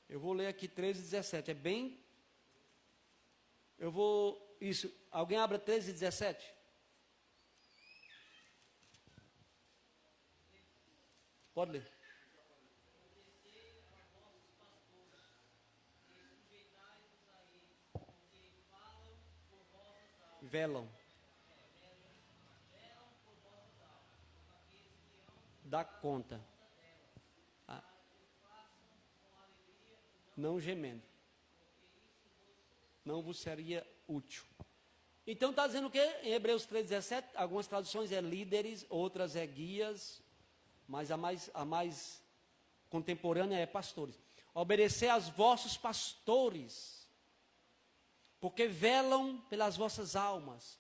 Eu vou ler aqui 13 e 17. É bem... Isso. Alguém abra 13 e 17? Pode ler. Velam. Dá conta. Não gemendo. não vos seria útil. Então está dizendo o quê? Em Hebreus 3,17, algumas traduções é líderes, outras é guias, mas a mais contemporânea é pastores. Obedecer aos vossos pastores, porque velam pelas vossas almas,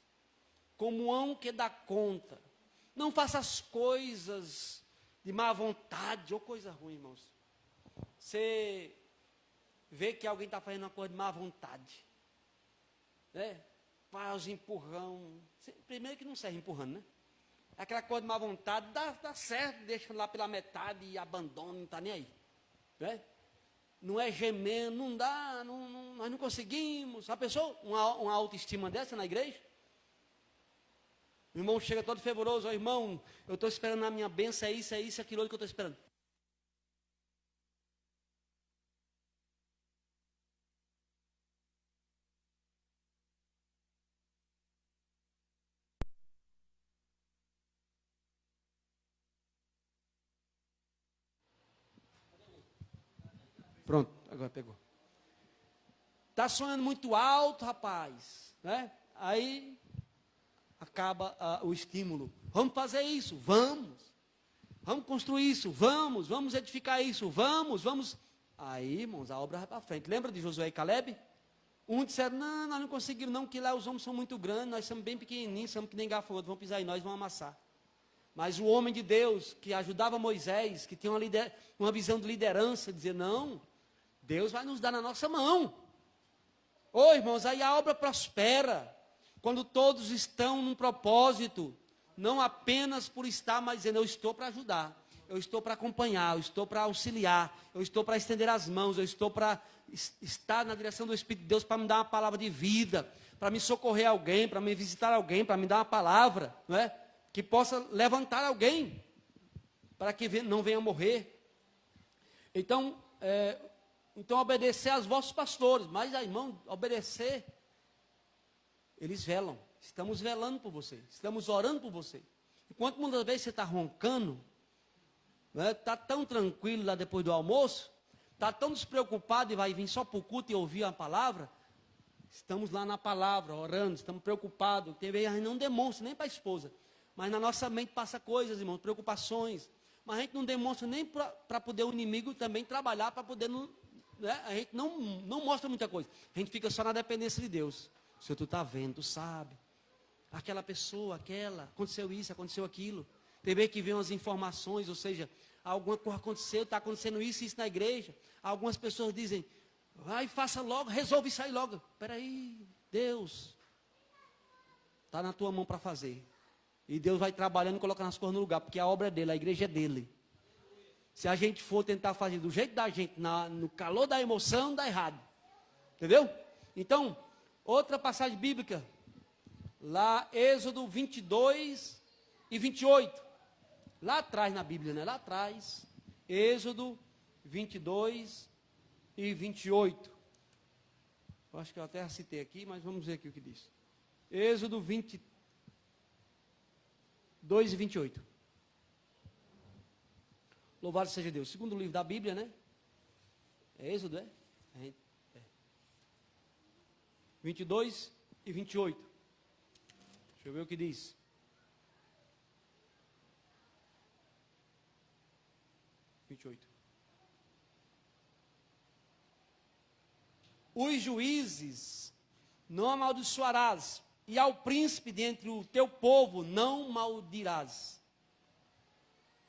como hão que dá conta. Não faça as coisas de má vontade ou coisa ruim, irmãos. Você vê que alguém está fazendo uma coisa de má vontade, né? Faz empurrão. Primeiro que não serve empurrando, né? Aquela coisa de má vontade, dá certo, deixa lá pela metade e abandona, não está nem aí. Né? Não é gemendo, não dá, nós não conseguimos. A pessoa, uma autoestima dessa na igreja? O irmão chega todo fervoroso, irmão, eu estou esperando a minha bênção, é isso, aquilo outro que eu estou esperando. Pronto, agora pegou. Está sonhando muito alto, rapaz, né? Aí acaba o estímulo. Vamos fazer isso, vamos construir isso, vamos edificar isso, vamos. Aí, irmãos, a obra vai para frente. Lembra de Josué e Caleb? Um disseram, não, nós não conseguimos não, que lá os homens são muito grandes, nós somos bem pequenininhos, somos que nem gafanhoto, vamos pisar em nós, vamos amassar. Mas o homem de Deus, que ajudava Moisés, que tinha uma visão de liderança, dizia, não, Deus vai nos dar na nossa mão. Ô, irmãos, aí a obra prospera, quando todos estão num propósito, não apenas por estar, mas dizendo, eu estou para ajudar, eu estou para acompanhar, eu estou para auxiliar, eu estou para estender as mãos, eu estou para estar na direção do Espírito de Deus, para me dar uma palavra de vida, para me socorrer alguém, para me visitar alguém, para me dar uma palavra, não é? Que possa levantar alguém, para que não venha morrer. Então obedecer aos vossos pastores, mas, irmão, obedecer, eles velam, estamos velando por você, estamos orando por você. Enquanto muitas vezes você está roncando, está tão tranquilo lá depois do almoço, está tão despreocupado e vai vir só para o culto e ouvir a palavra, estamos lá na palavra, orando, estamos preocupados, tem vezes a gente não demonstra nem para a esposa, mas na nossa mente passa coisas, irmãos, preocupações, mas a gente não demonstra nem para poder o inimigo também trabalhar, para poder, a gente não mostra muita coisa, a gente fica só na dependência de Deus. O Senhor, tu está vendo, tu sabe, aquela pessoa, aconteceu isso, aconteceu aquilo, tem vezes que vem umas informações, ou seja, alguma coisa aconteceu, está acontecendo isso na igreja, algumas pessoas dizem, vai, faça logo, resolve sair logo, espera aí, Deus, está na tua mão para fazer, e Deus vai trabalhando e colocando as coisas no lugar, porque a obra é dele, a igreja é dele. Se a gente for tentar fazer do jeito da gente, no calor da emoção, dá errado, entendeu? Então, outra passagem bíblica, lá, Êxodo 22 e 28, lá atrás na Bíblia, né? Lá atrás, Êxodo 22 e 28, eu acho que eu até citei aqui, mas vamos ver aqui o que diz. Êxodo 22 e 28. Louvado seja Deus. Segundo livro da Bíblia, né? É Êxodo, é? 22 e 28. Deixa eu ver o que diz. Os juízes não amaldiçoarás, e ao príncipe dentre o teu povo não maldirás.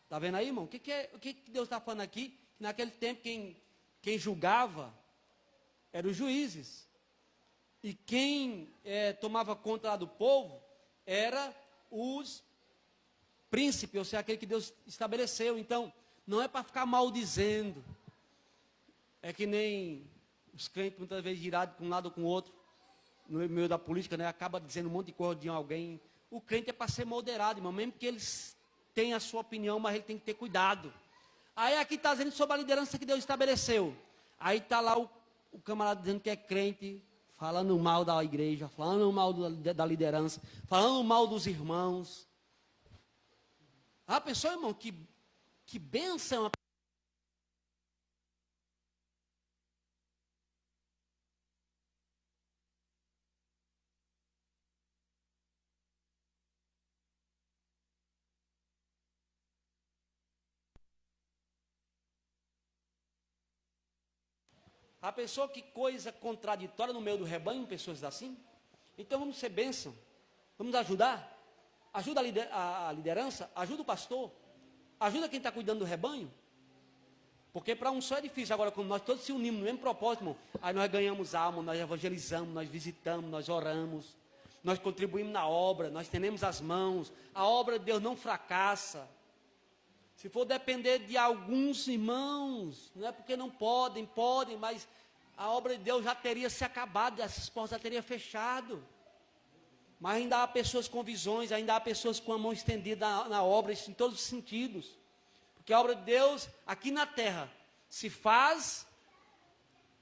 Está vendo aí, irmão? O que Deus está falando aqui? Naquele tempo quem julgava eram os juízes. E quem tomava conta lá do povo era os príncipes, ou seja, aquele que Deus estabeleceu. Então, não é para ficar maldizendo. É que nem os crentes muitas vezes girados com um lado ou com o outro, no meio da política, né? Acaba dizendo um monte de coisa de alguém. O crente é para ser moderado, irmão, mesmo que eles tenham a sua opinião, mas ele tem que ter cuidado. Aí aqui está dizendo sobre a liderança que Deus estabeleceu. Aí está lá o camarada dizendo que é crente, falando mal da igreja, falando mal da liderança, falando mal dos irmãos. Ah, pensou, irmão, que bênção. A pessoa que coisa contraditória no meio do rebanho, pessoas assim. Então vamos ser bênção, vamos ajudar. Ajuda a liderança, ajuda o pastor, ajuda quem está cuidando do rebanho. Porque para um só é difícil. Agora, quando nós todos se unimos no mesmo propósito, irmão, aí nós ganhamos alma, nós evangelizamos, nós visitamos, nós oramos, nós contribuímos na obra, nós tendemos as mãos. A obra de Deus não fracassa. Se for depender de alguns irmãos, não é porque não podem, mas a obra de Deus já teria se acabado, essas portas já teriam fechado. Mas ainda há pessoas com visões, ainda há pessoas com a mão estendida na obra, isso em todos os sentidos. Porque a obra de Deus, aqui na terra, se faz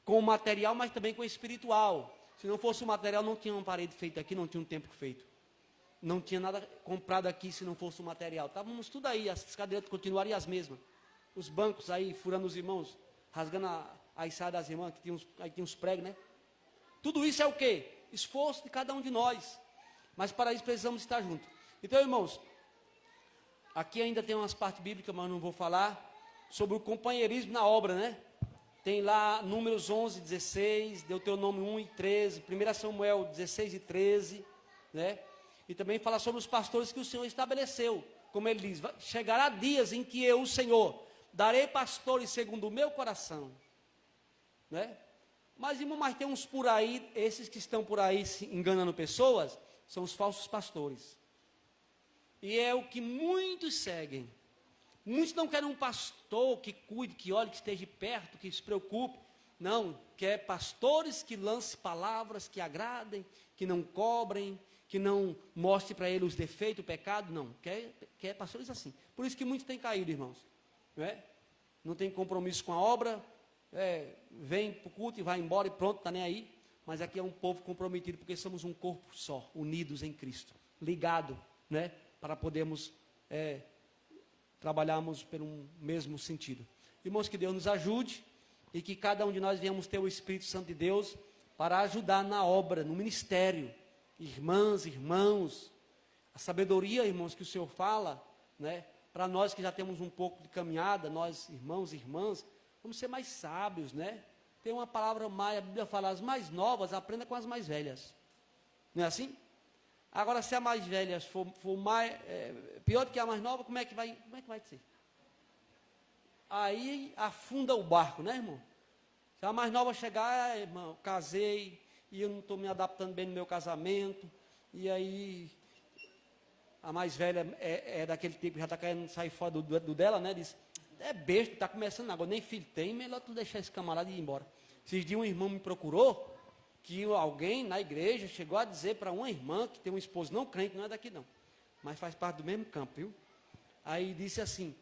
com o material, mas também com o espiritual. Se não fosse o material, não tinha uma parede feita aqui, não tinha um templo feito. Não tinha nada comprado aqui se não fosse o material. Estávamos tudo aí, as cadeiras continuariam as mesmas. Os bancos aí, furando os irmãos, rasgando a ensaia das irmãs, que aí tinha uns pregos, né? Tudo isso é o quê? Esforço de cada um de nós. Mas para isso precisamos estar juntos. Então, irmãos, aqui ainda tem umas partes bíblicas, mas não vou falar, sobre o companheirismo na obra, né? Tem lá Números 11, 16, Deuteronômio 1 e 13, 1 Samuel 16 e 13, né? E também fala sobre os pastores que o Senhor estabeleceu. Como ele diz, chegará dias em que eu, o Senhor, darei pastores segundo o meu coração, né? Mas, irmão, mas tem uns por aí, esses que estão por aí se enganando pessoas, são os falsos pastores. E é o que muitos seguem. Muitos não querem um pastor que cuide, que olhe, que esteja perto, que se preocupe. Não, quer pastores que lancem palavras que agradem, que não cobrem, que não mostre para ele os defeitos, o pecado. Não, quer pastores assim. Por isso que muitos têm caído, irmãos. Não é? Não tem compromisso com a obra, vem para o culto e vai embora e pronto, está nem aí. Mas aqui é um povo comprometido, porque somos um corpo só, unidos em Cristo, ligado, né? Para podermos trabalharmos pelo mesmo sentido. Irmãos, que Deus nos ajude e que cada um de nós venhamos ter o Espírito Santo de Deus para ajudar na obra, no ministério. Irmãs, irmãos, a sabedoria, irmãos, que o Senhor fala, né? Para nós que já temos um pouco de caminhada, nós, irmãos e irmãs, vamos ser mais sábios, né? Tem uma palavra mais, a Bíblia fala, as mais novas, aprenda com as mais velhas. Não é assim? Agora, se a mais velha for pior do que a mais nova, como é que vai ser? Aí afunda o barco, né, irmão? Se a mais nova chegar, irmão, casei, e eu não estou me adaptando bem no meu casamento, e aí a mais velha é daquele tipo que já está querendo sair fora do dela, né? Diz, é besta, está começando agora, nem filho tem, melhor tu deixar esse camarada ir embora. Esses dias um irmão me procurou, que alguém na igreja chegou a dizer para uma irmã que tem um esposo não crente, não é daqui não, mas faz parte do mesmo campo, viu? Aí disse assim,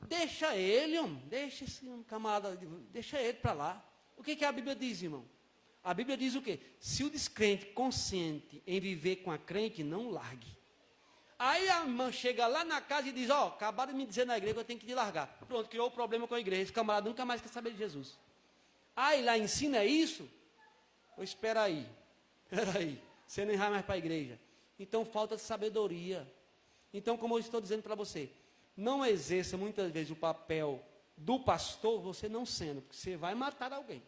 deixa ele, homem, deixa esse camarada, deixa ele para lá. O que a Bíblia diz, irmão? A Bíblia diz o quê? Se o descrente consente em viver com a crente, não largue. Aí a irmã chega lá na casa e diz, acabaram de me dizer na igreja que eu tenho que te largar. Pronto, criou o problema com a igreja, esse camarada nunca mais quer saber de Jesus. Aí lá ensina isso? Espera aí, você nem vai mais para a igreja. Então falta de sabedoria. Então, como eu estou dizendo para você, não exerça muitas vezes o papel do pastor, você não sendo, porque você vai matar alguém.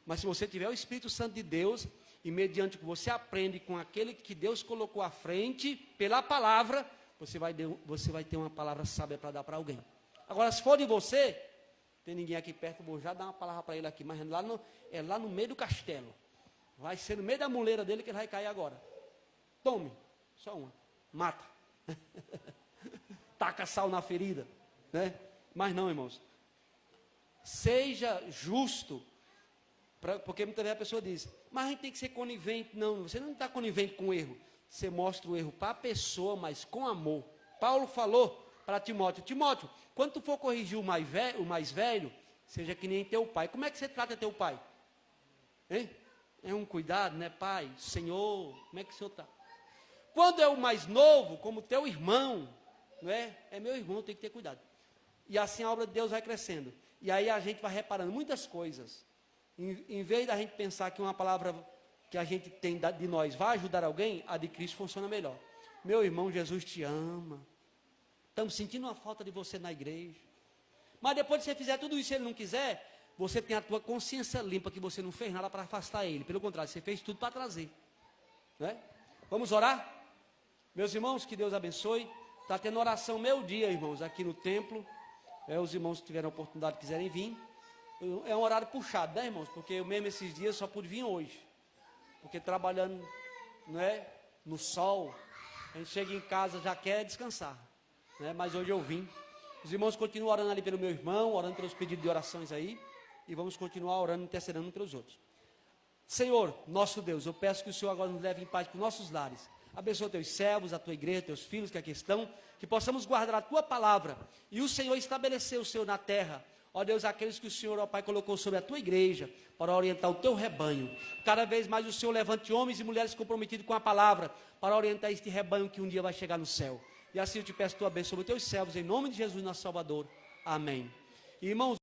Mas se você tiver o Espírito Santo de Deus, e mediante o que você aprende com aquele que Deus colocou à frente, pela palavra, você vai ter uma palavra sábia para dar para alguém. Agora, se for de você, tem ninguém aqui perto, vou já dar uma palavra para ele aqui, mas é lá no meio do castelo. Vai ser no meio da muleira dele que ele vai cair agora. Tome, só uma, mata. Taca sal na ferida, né? Mas não, irmãos. Seja justo, porque muitas vezes a pessoa diz, mas a gente tem que ser conivente. Não, você não está conivente com o erro. Você mostra o erro para a pessoa, mas com amor. Paulo falou para Timóteo, quando tu for corrigir o mais velho, seja que nem teu pai. Como é que você trata teu pai? Hein? É um cuidado, né, pai? Senhor, como é que o senhor está? Quando é o mais novo, como teu irmão, não é? É meu irmão, tem que ter cuidado. E assim a obra de Deus vai crescendo. E aí a gente vai reparando muitas coisas. Em vez da gente pensar que uma palavra que a gente tem de nós vai ajudar alguém, a de Cristo funciona melhor. Meu irmão, Jesus te ama. Estamos sentindo uma falta de você na igreja. Mas depois de você fizer tudo isso, se ele não quiser, você tem a tua consciência limpa, que você não fez nada para afastar ele. Pelo contrário, você fez tudo para trazer. Né? Vamos orar? Meus irmãos, que Deus abençoe. Está tendo oração meio dia, irmãos, aqui no templo. Os irmãos que tiveram a oportunidade quiserem vir. É um horário puxado, né, irmãos? Porque eu mesmo esses dias só pude vir hoje. Porque trabalhando, né, no sol, a gente chega em casa já quer descansar. Né? Mas hoje eu vim. Os irmãos continuam orando ali pelo meu irmão, orando pelos pedidos de orações aí. E vamos continuar orando, intercedendo pelos outros. Senhor, nosso Deus, eu peço que o Senhor agora nos leve em paz para os nossos lares. Abençoa teus servos, a tua igreja, teus filhos que aqui estão, que possamos guardar a tua palavra. E o Senhor estabeleceu, Senhor, na terra, ó Deus, aqueles que o Senhor, ó Pai, colocou sobre a tua igreja, para orientar o teu rebanho. Cada vez mais o Senhor levante homens e mulheres comprometidos com a palavra, para orientar este rebanho que um dia vai chegar no céu. E assim eu te peço tua bênção sobre os teus servos, em nome de Jesus, nosso Salvador. Amém. Irmãos,